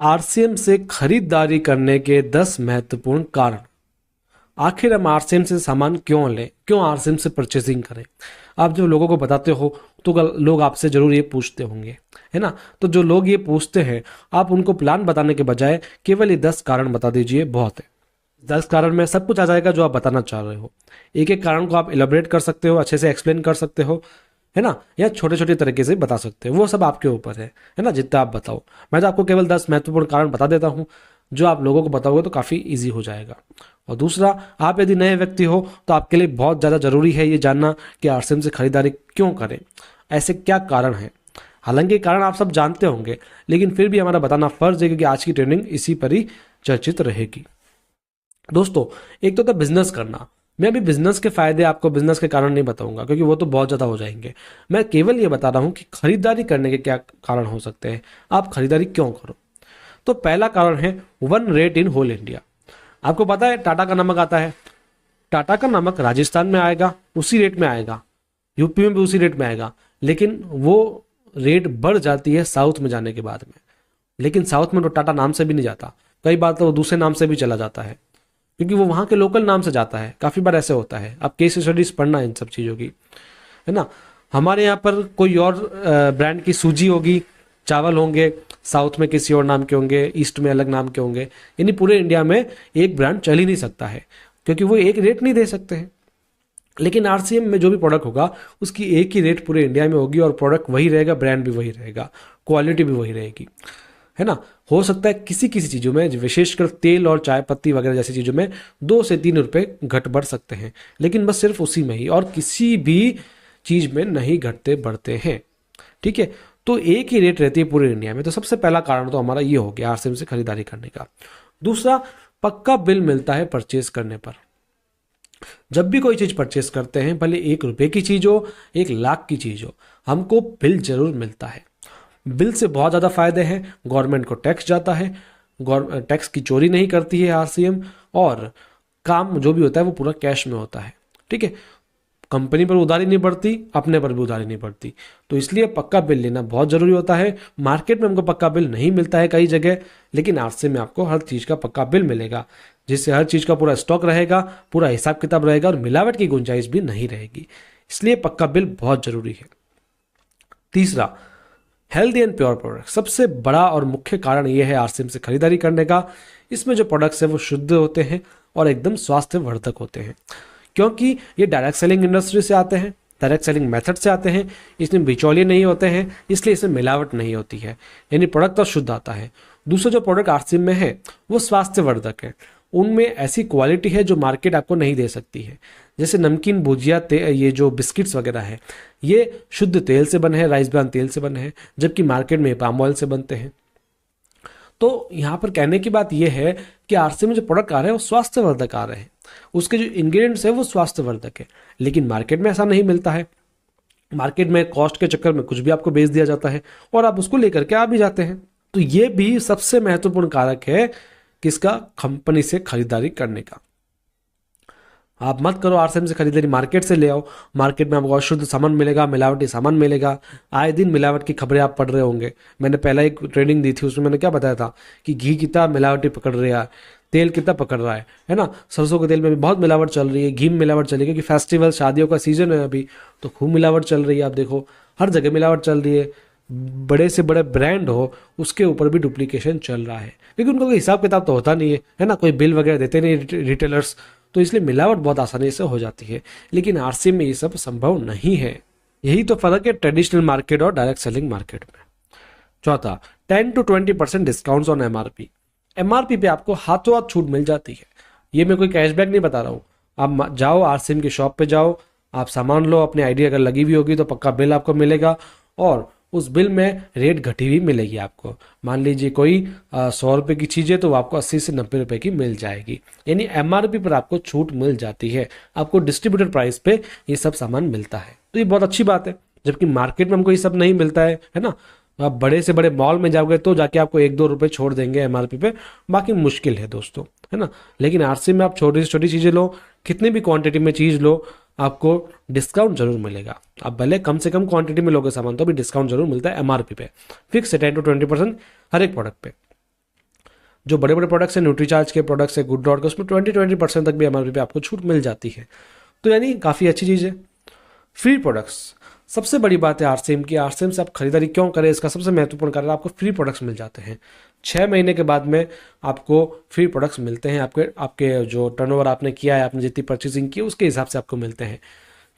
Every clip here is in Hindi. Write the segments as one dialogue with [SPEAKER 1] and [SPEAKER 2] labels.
[SPEAKER 1] आरसीएम से खरीदारी करने के 10 महत्वपूर्ण कारण। आखिर हम आरसीएम से सामान क्यों लें, क्यों आरसीएम से परचेसिंग करें। आप जब लोगों को बताते हो तो लोग आपसे जरूर ये पूछते होंगे, है ना। तो जो लोग ये पूछते हैं, आप उनको प्लान बताने के बजाय केवल ये 10 कारण बता दीजिए, बहुत है। 10 कारण में सब कुछ आ जाएगा जो आप बताना चाह रहे हो। एक एक कारण को आप इलेबोरेट कर सकते हो, अच्छे से एक्सप्लेन कर सकते हो, है ना, या छोटे छोटे तरीके से बता सकते हो, वो सब आपके ऊपर है ना, जितना आप बताओ। मैं तो आपको केवल 10 महत्वपूर्ण कारण बता देता हूँ, जो आप लोगों को बताओगे तो काफ़ी ईजी हो जाएगा। और दूसरा, आप यदि नए व्यक्ति हो तो आपके लिए बहुत ज़्यादा ज़रूरी है ये जानना कि आरसीएम से खरीदारी क्यों करें, ऐसे क्या कारण हैं। हालांकि कारण आप सब जानते होंगे, लेकिन फिर भी हमारा बताना फर्ज है, क्योंकि आज की ट्रेनिंग इसी पर ही चर्चित रहेगी। दोस्तों, एक तो था बिजनेस करना। मैं अभी बिजनेस के फायदे आपको, बिजनेस के कारण नहीं बताऊंगा, क्योंकि वो तो बहुत ज़्यादा हो जाएंगे। मैं केवल ये बता रहा हूँ कि खरीदारी करने के क्या कारण हो सकते हैं, आप खरीदारी क्यों करो। तो पहला कारण है one rate in whole India. आपको पता है टाटा का नमक आता है, टाटा का नमक राजस्थान में आएगा उसी रेट में आएगा, यूपी में भी उसी रेट में आएगा, लेकिन वो रेट बढ़ जाती है साउथ में जाने के बाद में। लेकिन साउथ में तो टाटा नाम से भी नहीं जाता, कई बार तो वो दूसरे नाम से भी चला जाता है, क्योंकि वो वहाँ के लोकल नाम से जाता है। काफ़ी बार ऐसे होता है, आप केस स्टडीज पढ़ना इन सब चीज़ों की, है ना। हमारे यहाँ पर कोई और ब्रांड की सूजी होगी, चावल होंगे, साउथ में किसी और नाम के होंगे, ईस्ट में अलग नाम के होंगे। यानी पूरे इंडिया में एक ब्रांड चल ही नहीं सकता है, क्योंकि वो एक रेट नहीं दे सकते हैं। लेकिन आरसीएम में जो भी प्रोडक्ट होगा उसकी एक ही रेट पूरे इंडिया में होगी, और प्रोडक्ट वही रहेगा, ब्रांड भी वही रहेगा, क्वालिटी भी वही रहेगी, है ना। हो सकता है किसी किसी चीज़ों में, विशेषकर तेल और चाय पत्ती वगैरह जैसी चीज़ों में 2 से 3 रुपए घट बढ़ सकते हैं, लेकिन बस सिर्फ उसी में ही, और किसी भी चीज़ में नहीं घटते बढ़ते हैं। ठीक है, तो एक ही रेट रहती है पूरे इंडिया में। तो सबसे पहला कारण तो हमारा ये हो गया आरसीएम से खरीदारी करने का। दूसरा, पक्का बिल मिलता है परचेज करने पर। जब भी कोई चीज़ परचेस करते हैं, भले 1 रुपए की चीज़ हो, 1 लाख की चीज़ हो, हमको बिल जरूर मिलता है। बिल से बहुत ज़्यादा फायदे हैं। गवर्नमेंट को टैक्स जाता है, टैक्स की चोरी नहीं करती है आरसीएम, और काम जो भी होता है वो पूरा कैश में होता है। ठीक है, कंपनी पर उधारी नहीं पड़ती, अपने पर भी उधारी नहीं पड़ती। तो इसलिए पक्का बिल लेना बहुत ज़रूरी होता है। मार्केट में हमको पक्का बिल नहीं मिलता है कई जगह, लेकिन आरसीएम में आपको हर चीज़ का पक्का बिल मिलेगा, जिससे हर चीज़ का पूरा स्टॉक रहेगा, पूरा हिसाब किताब रहेगा, और मिलावट की गुंजाइश भी नहीं रहेगी। इसलिए पक्का बिल बहुत ज़रूरी है। तीसरा, हेल्दी एंड प्योर प्रोडक्ट। सबसे बड़ा और मुख्य कारण यह है आरसीएम से खरीदारी करने का, इसमें जो प्रोडक्ट्स है वो शुद्ध होते हैं और एकदम स्वास्थ्यवर्धक होते हैं, क्योंकि ये डायरेक्ट सेलिंग इंडस्ट्री से आते हैं, डायरेक्ट सेलिंग मेथड से आते हैं। इसमें बिचौलिए नहीं होते हैं, इसलिए इसमें मिलावट नहीं होती है, यानी प्रोडक्ट तो शुद्ध आता है। दूसरा जो प्रोडक्ट आरसीएम में है वो स्वास्थ्यवर्धक है। उनमें ऐसी क्वालिटी है जो मार्केट आपको नहीं दे सकती है। जैसे नमकीन, भुजिया, ये जो बिस्किट्स वगैरह है, ये शुद्ध तेल से बने हैं, राइस ब्रान तेल से बने हैं, जबकि मार्केट में पाम ऑयल से बनते हैं। तो यहाँ पर कहने की बात यह है कि आरसीएम में जो प्रोडक्ट आ रहे हैं वो स्वास्थ्यवर्धक आ रहे हैं, उसके जो इंग्रेडिएंट्स है वो स्वास्थ्यवर्धक है। लेकिन मार्केट में ऐसा नहीं मिलता है। मार्केट में कॉस्ट के चक्कर में कुछ भी आपको बेच दिया जाता है, और आप उसको लेकर के आ भी जाते हैं। तो ये भी सबसे महत्वपूर्ण कारक है किसका, कंपनी से खरीदारी करने का। आप मत करो आरसीएम से खरीदारी, मार्केट से ले आओ। मार्केट में आपको अशुद्ध सामान मिलेगा, मिलावटी सामान मिलेगा। आए दिन मिलावट की खबरें आप पढ़ रहे होंगे। मैंने पहला एक ट्रेनिंग दी थी, उसमें मैंने क्या बताया था कि घी कितना मिलावटी पकड़ रहा है, तेल कितना पकड़ रहा है ना। सरसों के तेल में भी बहुत मिलावट चल रही है, घी में मिलावट चल रही है, क्योंकि फेस्टिवल, शादियों का सीजन है अभी, तो खूब मिलावट चल रही है। आप देखो हर जगह मिलावट चल रही है। बड़े से बड़े ब्रांड हो उसके ऊपर भी डुप्लीकेशन चल रहा है, क्योंकि उनका कोई हिसाब किताब तो होता नहीं है ना, कोई बिल वगैरह देते नहीं रिटेलर्स, तो इसलिए मिलावट बहुत आसानी से हो जाती है। लेकिन आरसीएम में ये सब संभव नहीं है। यही तो फर्क है ट्रेडिशनल मार्केट और डायरेक्ट सेलिंग मार्केट में। चौथा, 10 to 20% discounts on MRP. MRP पे आपको हाथों हाथ छूट मिल जाती है। ये मैं कोई कैशबैक नहीं बता रहा हूँ। आप जाओ आरसीएम की शॉप पे जाओ, आप सामान लो, अपनी आईडी अगर लगी हुई होगी तो पक्का बिल आपको मिलेगा, और उस बिल में रेट घटी हुई मिलेगी आपको। मान लीजिए कोई 100 रुपए की चीज़ है तो वो आपको 80 से 90 रुपए की मिल जाएगी, यानी एमआरपी पर आपको छूट मिल जाती है। आपको डिस्ट्रीब्यूटर प्राइस पे ये सब सामान मिलता है, तो ये बहुत अच्छी बात है। जबकि मार्केट में हमको ये सब नहीं मिलता है ना। आप बड़े से बड़े मॉल में जाओगे तो जाके आपको 1-2 रुपए छोड़ देंगे एमआरपी पे, बाकी मुश्किल है दोस्तों, है ना। लेकिन आरसीएम में आप छोटी से छोटी चीज़ें लो, कितनी भी क्वांटिटी में चीज़ लो, आपको डिस्काउंट जरूर मिलेगा। आप भले कम से कम क्वांटिटी में लोगे सामान तो भी डिस्काउंट जरूर मिलता है एमआरपी पे, फिक्स है 10 to 20% हर एक प्रोडक्ट पे। जो बड़े बड़े प्रोडक्ट्स हैं, न्यूट्रीचार्ज के प्रोडक्ट्स है, गुड डॉट के, उसमें 20% तक भी एमआरपी पे आपको छूट मिल जाती है। तो यानी काफ़ी अच्छी चीज़ है। फ्री प्रोडक्ट्स, सबसे बड़ी बात है आरसीएम की। आरसीएम से आप खरीदारी क्यों करें, इसका सबसे महत्वपूर्ण कारण आपको फ्री प्रोडक्ट्स मिल जाते हैं। 6 महीने के बाद में आपको फ्री प्रोडक्ट्स मिलते हैं। आपके आपके जो टर्नओवर आपने किया है, आपने जितनी परचेसिंग की उसके हिसाब से आपको मिलते हैं।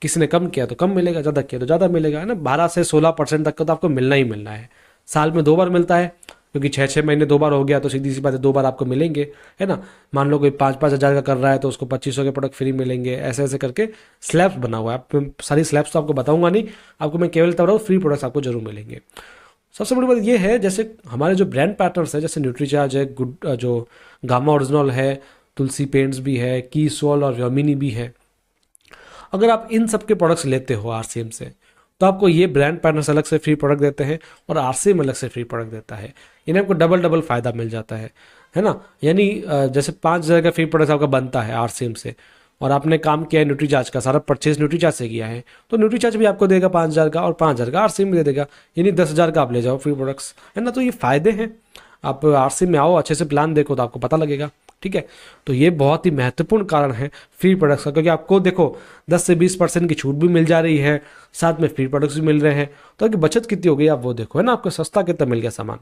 [SPEAKER 1] किसी ने कम किया तो कम मिलेगा, ज़्यादा किया तो ज़्यादा मिलेगा, है ना। 12 से 16% तक का तो आपको मिलना ही मिलना है। साल में 2 बार मिलता है, क्योंकि 6 महीने 2 बार हो गया तो सीधी सी बात है 2 बार आपको मिलेंगे, है ना। मान लो कोई 5-5 हज़ार का कर रहा है तो उसको 2500 के प्रोडक्ट फ्री मिलेंगे। ऐसे ऐसे करके स्लैब्स बना हुआ है। आप सारी स्लैब्स तो आपको बताऊंगा नहीं, आपको मैं केवल बता रहा हूँ फ्री प्रोडक्ट्स आपको जरूर मिलेंगे। सबसे बड़ी बात ये है, जैसे हमारे जो ब्रांड पार्टनर्स है, जैसे न्यूट्रीचार्ज है, गुड जो गामा ओरिजिनल है, तुलसी पेंट्स भी है, की सोल और योमिनी भी है। अगर आप इन सब के प्रोडक्ट्स लेते हो आरसीएम से, तो आपको ये ब्रांड पार्टनर्स अलग से फ्री प्रोडक्ट देते हैं और आरसीएम अलग से फ्री प्रोडक्ट देता है। यानी आपको डबल डबल फायदा मिल जाता है ना। यानी जैसे 5 हज़ार का फ्री प्रोडक्ट आपका बनता है आरसीएम से, और आपने काम किया है न्यूट्रीचार्ज का, सारा परचेज न्यूट्रीचार्ज से किया है, तो न्यूट्रीचार्ज भी आपको देगा 5 हज़ार का, और 5 हज़ार का आरसीएम भी दे देगा। यानी 10 हज़ार का आप ले जाओ फ्री प्रोडक्ट्स, है ना। तो ये फायदे हैं। आप आरसीएम में आओ, अच्छे से प्लान देखो तो आपको पता लगेगा, ठीक है। तो ये बहुत ही महत्वपूर्ण कारण है फ्री प्रोडक्ट्स का, क्योंकि आपको देखो 10 से 20% की छूट भी मिल जा रही है, साथ में फ्री प्रोडक्ट्स भी मिल रहे हैं। तो आपकी बचत कितनी हो गई आप वो देखो, है ना। आपको सस्ता कितना मिल गया सामान।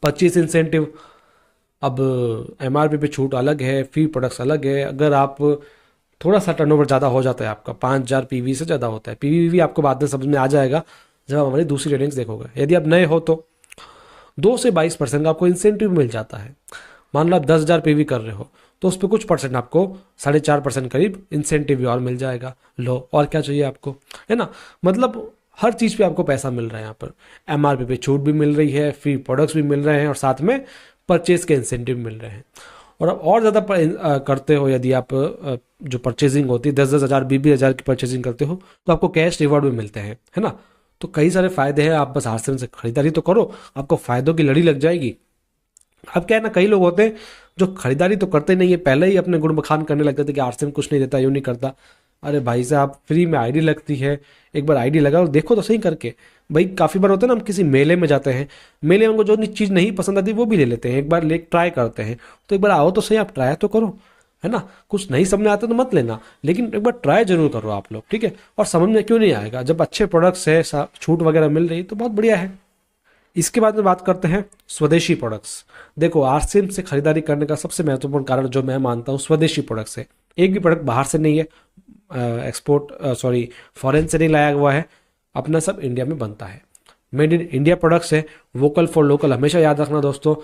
[SPEAKER 1] 25 इंसेंटिव, अब एमआरपी पे छूट अलग है, फ्री प्रोडक्ट्स अलग है। अगर आप थोड़ा सा टर्नओवर ज़्यादा हो जाता है आपका, 5 हज़ार पीवी से ज़्यादा होता है, पीवी भी आपको बाद में समझ में आ जाएगा जब आप हमारी दूसरी रेटिंग्स देखोगे। यदि आप नए हो तो 2 से 22% का आपको इंसेंटिव मिल जाता है। मान लो आप 10 हज़ार पीवी कर रहे हो तो उस पर कुछ परसेंट आपको 4.5% करीब इंसेंटिव भी और मिल जाएगा। लो, और क्या चाहिए आपको, है ना। मतलब हर चीज़ पे आपको पैसा मिल रहा है यहाँ पर। एमआरपी पे छूट भी मिल रही है, फ्री प्रोडक्ट्स भी मिल रहे हैं, और साथ में परचेज के इंसेंटिव मिल रहे हैं। और आप और ज़्यादा करते हो, यदि आप जो परचेजिंग होती है 10-10 हज़ार 20-20 हज़ार की परचेजिंग करते हो, तो आपको कैश रिवॉर्ड भी मिलते हैं, है ना। तो कई सारे फायदे हैं। आप बस आरसीएम से खरीदारी तो करो, आपको फायदों की लड़ी लग जाएगी। अब क्या है ना, कई लोग होते हैं जो खरीदारी तो करते नहीं है, पहले ही अपने गुण बखान करने लगते थे कि आरसीएम कुछ नहीं देता, यूँ नहीं करता। अरे भाई साहब, फ्री में आईडी लगती है, एक बार आईडी लगाओ, देखो तो सही करके। भाई काफ़ी बार होता है ना, हम किसी मेले में जाते हैं, मेले में हमको जो चीज़ नहीं पसंद आती वो भी ले लेते हैं, एक बार ले ट्राई करते हैं। तो एक बार आओ तो सही, आप ट्राई तो करो, है ना। कुछ नहीं समझ में आता तो मत लेना, लेकिन एक बार ट्राई जरूर करो आप लोग, ठीक है। और समझ में क्यों नहीं आएगा, जब अच्छे प्रोडक्ट्स है, छूट वगैरह मिल रही है तो बहुत बढ़िया है। इसके बाद में बात करते हैं स्वदेशी प्रोडक्ट्स। देखो, आरसीएम से खरीदारी करने का सबसे महत्वपूर्ण कारण जो मैं मानता हूँ स्वदेशी प्रोडक्ट्स है। एक भी प्रोडक्ट बाहर से नहीं है, फॉरेन से नहीं लाया हुआ है, अपना सब इंडिया में बनता है। मेड इन इंडिया प्रोडक्ट्स है। वोकल फॉर लोकल हमेशा याद रखना दोस्तों।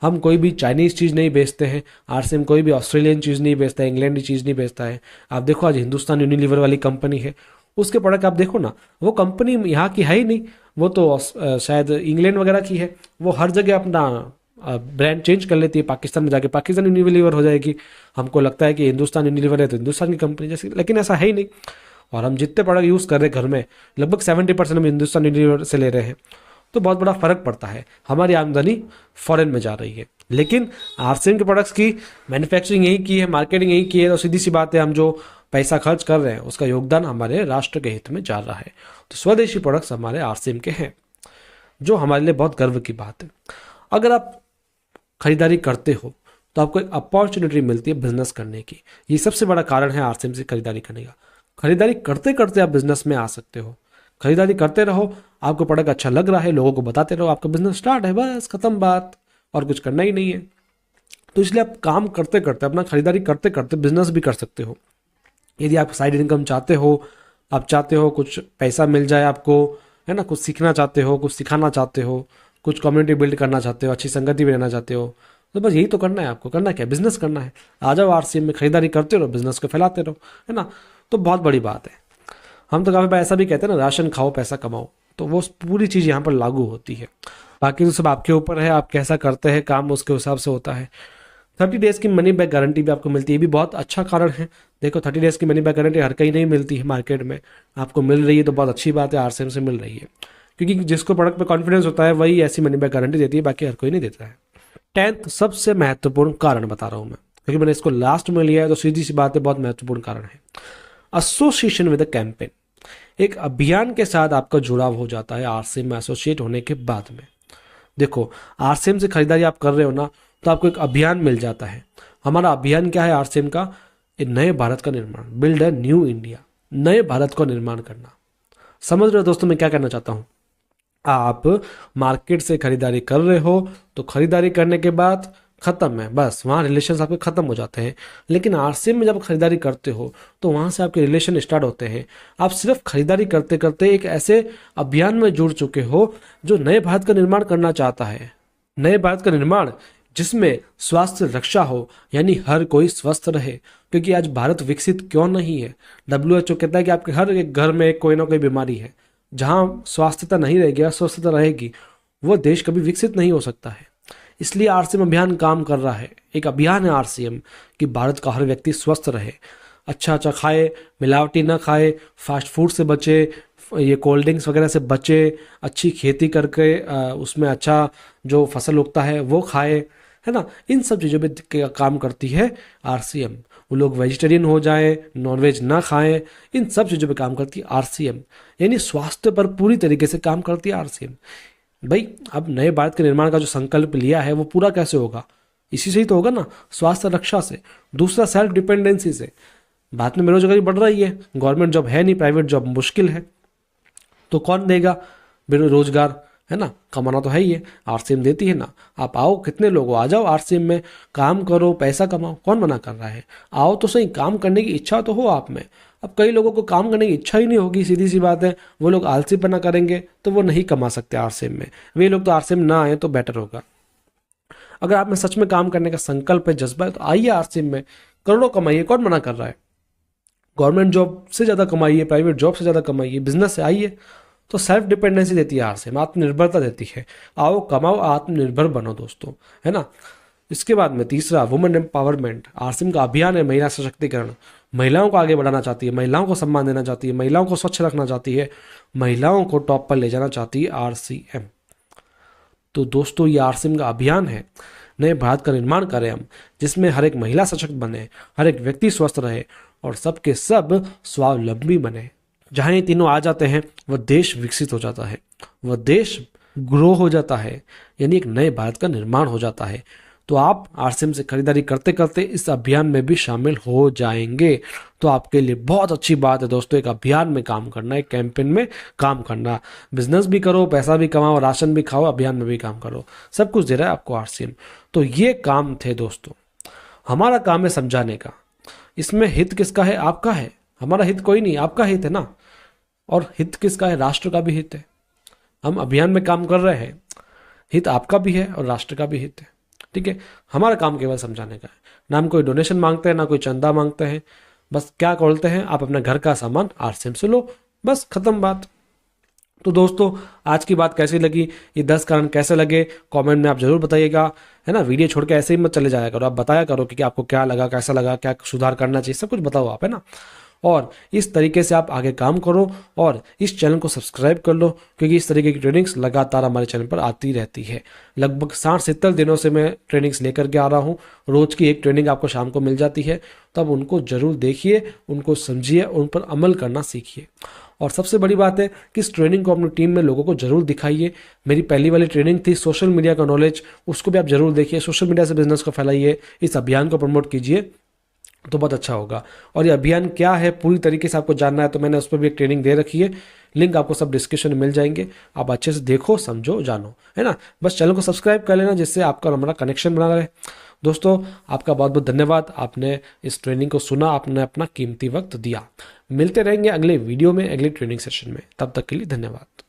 [SPEAKER 1] हम कोई भी चाइनीज़ चीज़ नहीं बेचते हैं, आरसीएम कोई भी ऑस्ट्रेलियन चीज़ नहीं बेचता है, इंग्लैंड की चीज़ नहीं बेचता है। आप देखो, आज हिंदुस्तान यूनिलीवर वाली कंपनी है, उसके प्रोडक्ट आप देखो ना, वो कंपनी यहाँ की है ही नहीं, वो तो शायद इंग्लैंड वगैरह की है। वो हर जगह अपना ब्रांड चेंज कर लेती है, पाकिस्तान में जाके पाकिस्तान यूनिलीवर हो जाएगी। हमको लगता है कि हिंदुस्तान यूनिलीवर है तो हिंदुस्तान की कंपनी जैसी, लेकिन ऐसा है ही नहीं। और हम जितने प्रोडक्ट यूज़ कर रहे हैं घर में, लगभग 70% हम हिंदुस्तान यूनिलीवर से ले रहे हैं। तो बहुत बड़ा फर्क पड़ता है, हमारी आमदनी फॉरेन में जा रही है। लेकिन आरसीएम के प्रोडक्ट्स की मैन्युफैक्चरिंग यही की है, मार्केटिंग यही की है, तो सीधी सी बात है, हम जो पैसा खर्च कर रहे हैं उसका योगदान हमारे राष्ट्र के हित में जा रहा है। तो स्वदेशी प्रोडक्ट्स हमारे आरसीएम के हैं, जो हमारे लिए बहुत गर्व की बात है। अगर आप खरीदारी करते हो तो आपको एक अपॉर्चुनिटी मिलती है बिजनेस करने की। ये सबसे बड़ा कारण है आरसीएम से खरीदारी करने का। खरीदारी करते करते आप बिजनेस में आ सकते हो। खरीदारी करते रहो, आपको प्रोडक्ट अच्छा लग रहा है, लोगों को बताते रहो, आपका बिजनेस स्टार्ट है, बस खत्म बात, और कुछ करना ही नहीं है। तो इसलिए आप काम करते करते, अपना खरीदारी करते करते बिजनेस भी कर सकते हो। यदि आप साइड इनकम चाहते हो, आप चाहते हो कुछ पैसा मिल जाए आपको, है ना, कुछ सीखना चाहते हो, कुछ सिखाना चाहते हो, कुछ कम्युनिटी बिल्ड करना चाहते हो, अच्छी संगति में रहना चाहते हो, तो बस यही तो करना है आपको। करना क्या, बिजनेस करना है। आ जाओ आरसीएम में, खरीदारी करते रहो, बिजनेस को फैलाते रहो, है ना। तो बहुत बड़ी बात है। हम तो काफ़ी बार ऐसा भी कहते हैं ना, राशन खाओ पैसा कमाओ, तो वो पूरी चीज़ यहाँ पर लागू होती है। बाकी तो सब आपके ऊपर है, आप कैसा करते हैं काम, उसके हिसाब से होता है। 30 डेज़ की मनी बैक गारंटी भी आपको मिलती है, ये भी बहुत अच्छा कारण है। देखो, 30 डेज़ की मनी बैक गारंटी हर कहीं नहीं मिलती है मार्केट में, आपको मिल रही है तो बहुत अच्छी बात है, आरसीएम से मिल रही है। क्योंकि जिसको प्रोडक्ट पे कॉन्फिडेंस होता है वही ऐसी मनी बैक गारंटी देती है, बाकी हर कोई नहीं देता है। 10th सबसे महत्वपूर्ण कारण बता रहा हूँ मैं, क्योंकि मैंने इसको लास्ट में लिया है, तो सीधी सी बात है, बहुत महत्वपूर्ण कारण है। एसोसिएशन विद द कैंपेन, एक अभियान के साथ आपका जुड़ाव हो जाता है आरसीएम में एसोसिएट होने के बाद में। देखो, आरसीएम से खरीदारी आप कर रहे हो ना, तो आपको एक अभियान मिल जाता है। हमारा अभियान क्या है आरसीएम का? एक नए भारत का निर्माण, बिल्ड अ न्यू इंडिया, नए भारत का निर्माण करना। समझ रहे हो दोस्तों मैं क्या कहना चाहता हूँ? आप मार्केट से खरीदारी कर रहे हो तो खरीदारी करने के बाद खत्म है, बस वहाँ रिलेशन आपके खत्म हो जाते हैं। लेकिन आरसीएम में जब खरीदारी करते हो तो वहाँ से आपके रिलेशन स्टार्ट होते हैं। आप सिर्फ खरीदारी करते करते एक ऐसे अभियान में जुड़ चुके हो जो नए भारत का निर्माण करना चाहता है। नए भारत का निर्माण जिसमें स्वास्थ्य रक्षा हो, यानी हर कोई स्वस्थ रहे। क्योंकि आज भारत विकसित क्यों नहीं है? WHO कहता है कि आपके हर एक घर में कोई ना कोई बीमारी है। जहाँ स्वास्थ्यता नहीं रहेगी, अस्वस्थता रहेगी, वो देश कभी विकसित नहीं हो सकता है। इसलिए आरसीएम अभियान काम कर रहा है। एक अभियान है आरसीएम कि भारत का हर व्यक्ति स्वस्थ रहे, अच्छा अच्छा खाए, मिलावटी ना खाए, फास्ट फूड से बचे, ये कोल्ड ड्रिंक्स वगैरह से बचे, अच्छी खेती करके उसमें अच्छा जो फसल उगता है वो खाए, है ना। इन सब चीज़ों पे काम करती है आरसीएम। वो लोग वेजिटेरियन हो जाएं, नॉनवेज ना खाएं, इन सब चीज़ों पे काम करती है आरसीएम। यानी स्वास्थ्य पर पूरी तरीके से काम करती है आरसीएम। भाई अब नए भारत के निर्माण का जो संकल्प लिया है वो पूरा कैसे होगा? इसी से ही तो होगा ना, स्वास्थ्य रक्षा से। दूसरा सेल्फ डिपेंडेंसी से। भारत में बेरोजगारी बढ़ रही है, गवर्नमेंट जॉब है नहीं, प्राइवेट जॉब मुश्किल है, तो कौन देगा बेरोजगार, है ना। कमाना तो है ही है, आरसीएम देती है ना। आप आओ, कितने लोग हो, आ जाओ आरसीएम में, काम करो, पैसा कमाओ, कौन मना कर रहा है? आओ तो सही, काम करने की इच्छा तो हो आप में। अब कई लोगों को काम करने की इच्छा ही नहीं होगी, सीधी सी बात है, वो लोग आलसीपना करेंगे तो वो नहीं कमा सकते आरसीएम में। वे लोग तो आरसीएम ना आए तो बेटर होगा। अगर आप में सच में काम करने का संकल्प है, जज्बा है, तो आइए आरसीएम में, करोड़ों कमाइए, कौन मना कर रहा है? गवर्नमेंट जॉब से ज़्यादा कमाइए, प्राइवेट जॉब से ज़्यादा कमाइए, बिजनेस से आइए। तो सेल्फ डिपेंडेंसी देती है आरसीएम, आत्मनिर्भरता देती है। आओ कमाओ, आत्मनिर्भर बनो दोस्तों, है ना। इसके बाद में तीसरा, वुमेन एम्पावरमेंट। आरसीएम का अभियान है महिला सशक्तिकरण। महिलाओं को आगे बढ़ाना चाहती है, महिलाओं को सम्मान देना चाहती है, महिलाओं को स्वच्छ रखना चाहती है, महिलाओं को टॉप पर ले जाना चाहती है आरसीएम। तो दोस्तों ये आरसीएम का अभियान है, नए भारत का निर्माण करें हम, जिसमें हर एक महिला सशक्त बने, हर एक व्यक्ति स्वस्थ रहे और सबके सब स्वावलंबी बने। जहाँ ये तीनों आ जाते हैं वह देश विकसित हो जाता है, वह देश ग्रो हो जाता है, यानी एक नए भारत का निर्माण हो जाता है। तो आप आरसीएम से खरीदारी करते करते इस अभियान में भी शामिल हो जाएंगे। तो आपके लिए बहुत अच्छी बात है दोस्तों, एक अभियान में काम करना, एक कैंपेन में काम करना। बिजनेस भी करो, पैसा भी कमाओ, राशन भी खाओ, अभियान में भी काम करो, सब कुछ दे रहा है आपको आरसीएम। तो ये काम थे दोस्तों, हमारा काम है समझाने का। इसमें हित किसका है? आपका है। हमारा हित कोई नहीं, आपका हित है ना। और हित किसका है? राष्ट्र का भी हित है। हम अभियान में काम कर रहे हैं, हित आपका भी है और राष्ट्र का भी हित है, ठीक है। हमारा काम केवल समझाने का है, ना हम कोई डोनेशन मांगते हैं, ना कोई चंदा मांगते हैं। बस क्या बोलते हैं, आप अपने घर का सामान आरसीएम से लो, बस खत्म बात। तो दोस्तों आज की बात कैसी लगी, ये 10 कारण कैसे लगे, कमेंट में आप जरूर बताइएगा, है ना। वीडियो छोड़ के ऐसे ही मत चले जाया करो, आप बताया करो कि आपको क्या लगा, कैसा लगा, क्या सुधार करना चाहिए, सब कुछ बताओ आप, है ना। और इस तरीके से आप आगे काम करो और इस चैनल को सब्सक्राइब कर लो, क्योंकि इस तरीके की ट्रेनिंग्स लगातार हमारे चैनल पर आती रहती है। लगभग 60-70 दिनों से मैं ट्रेनिंग्स लेकर के आ रहा हूँ। रोज़ की एक ट्रेनिंग आपको शाम को मिल जाती है, तब उनको जरूर देखिए, उनको समझिए, उन पर अमल करना सीखिए। और सबसे बड़ी बात है कि इस ट्रेनिंग को अपनी टीम में लोगों को जरूर दिखाइए। मेरी पहली वाली ट्रेनिंग थी सोशल मीडिया का नॉलेज, उसको भी आप जरूर देखिए। सोशल मीडिया से बिजनेस को फैलाइए, इस अभियान को प्रमोट कीजिए, तो बहुत अच्छा होगा। और ये अभियान क्या है पूरी तरीके से आपको जानना है तो मैंने उस पर भी एक ट्रेनिंग दे रखी है, लिंक आपको सब डिस्क्रिप्शन में मिल जाएंगे। आप अच्छे से देखो, समझो, जानो, है ना। बस चैनल को सब्सक्राइब कर लेना, जिससे आपका और हमारा कनेक्शन बना रहे। दोस्तों आपका बहुत बहुत धन्यवाद, आपने इस ट्रेनिंग को सुना, आपने अपना कीमती वक्त दिया। मिलते रहेंगे अगले वीडियो में, अगले ट्रेनिंग सेशन में। तब तक के लिए धन्यवाद।